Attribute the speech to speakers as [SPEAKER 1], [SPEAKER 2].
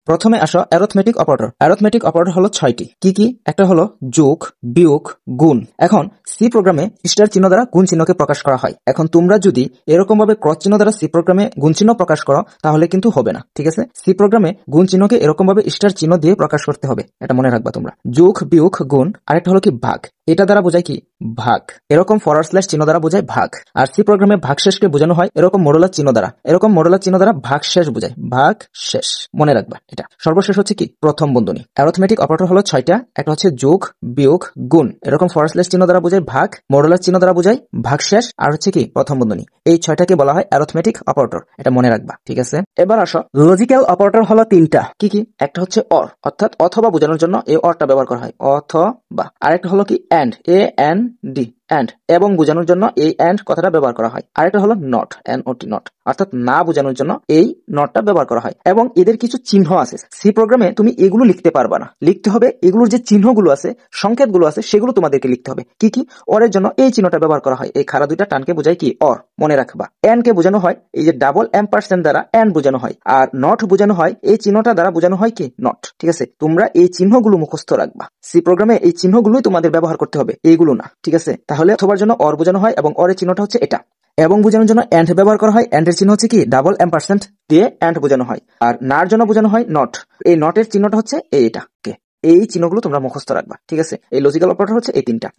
[SPEAKER 1] প্রথমে আসো arithmetic operator. Arithmetic operator হলো 6টি। কি কি? একটা হলো যোগ, বিয়োগ, গুণ। এখন সি প্রোগ্রামে স্টার চিহ্ন দ্বারা গুণ চিহ্নকে প্রকাশ করা হয়। এখন তোমরা যদি এরকম ভাবে ক্রস চিহ্ন দ্বারা সি প্রোগ্রামে গুণ চিহ্ন প্রকাশ করো তাহলে কিন্তু হবে না, ঠিক আছে? সি প্রোগ্রামে গুণ চিহ্নকে এরকম ভাবে স্টার চিহ্ন দিয়ে প্রকাশ করতে হবে, এটা মনে রাখবা তোমরা। যোগ, বিয়োগ, গুণ। আরেকটা হলো কি ভাগ, এটা দ্বারা বোঝায় কি ভাগ। এরকম ফরওয়ার্ড স্ল্যাশ চিহ্ন দ্বারা বোঝায় ভাগ। আর সি প্রোগ্রামে ভাগশেষকে বোঝানো হয় এরকম মডুলার চিহ্ন দ্বারা। এরকম মডুলার চিহ্ন দ্বারা ভাগশেষ বোঝায়, ভাগ শেষ, মনে রাখবা এটা। সর্বশেষ হচ্ছে কি প্রথম বন্ধনী। অ্যারথমেটিক অপারেটর হলো 6টা। একটা হচ্ছে যোগ, বিয়োগ, গুণ। এরকম ফরওয়ার্ড স্ল্যাশ চিহ্ন দ্বারা বোঝায় ভাগ, মডুলার চিহ্ন দ্বারা বোঝায় ভাগশেষ, আর হচ্ছে কি প্রথম বন্ধনী। এই 6টাকে বলা হয় অ্যারথমেটিক অপারেটর, এটা মনে রাখবা, ঠিক আছে? এবার আসো লজিক্যাল অপারেটর হলো 3টা। কি কি? একটা হচ্ছে অর, অর্থাৎ অথবা বোঝানোর জন্য এই অরটা ব্যবহার করা হয়, অথবা। আরেকটা হলো কি এন্ড, AND, এন্ড, এবং বোঝানোর জন্য এই এন্ড কথাটা ব্যবহার করা হয়। আরেকটা হলো নট, NOT, নট, অর্থাৎ না বোঝানোর জন্য এই নটটা ব্যবহার করা হয়। এবং এদের কিছু চিহ্ন আছে সি প্রোগ্রামে, তুমি এগুলো লিখতে পারবা না, লিখতে হবে এগুলোর যে চিহ্নগুলো আছে, সংকেতগুলো আছে, সেগুলো তোমাদেরকে লিখতে হবে। কি কি? অরের জন্য এই চিহ্নটা ব্যবহার করা হয়, এই খাড়া দুইটা টানকে বোঝায় কি অর, মনে রাখবা। এন কে বোঝানো হয় এই যে ডাবল এম্পারসেন্ট দ্বারা এন্ড বোঝানো হয়। আর নট বোঝানো হয় এই চিহ্নটা দ্বারা বোঝানো হয় কি নট, ঠিক আছে? তোমরা এই চিহ্নগুলো মুখস্থ রাখবা। সি প্রোগ্রামে এই চিহ্নগুলোই তোমাদের ব্যবহার করতে হবে, এইগুলো না, ঠিক আছে? তাহলে অথবার জন্য অর বোঝানো হয় এবং অরের চিহ্নটা হচ্ছে এটা। এবং বোঝানোর জন্য এন্ড ব্যবহার করা হয়, এন্ডের চিহ্ন হচ্ছে কি ডাবল এম্পারসেন্ট দিয়ে এন্ড বোঝানো হয়। আর নার জন্য বোঝানো হয় নট, এই নটের চিহ্নটা হচ্ছে এটা। এই চিহ্নগুলো তোমরা মুখস্থ রাখবা, ঠিক আছে? এই লজিক্যাল অপারেটর হচ্ছে এই 3টা।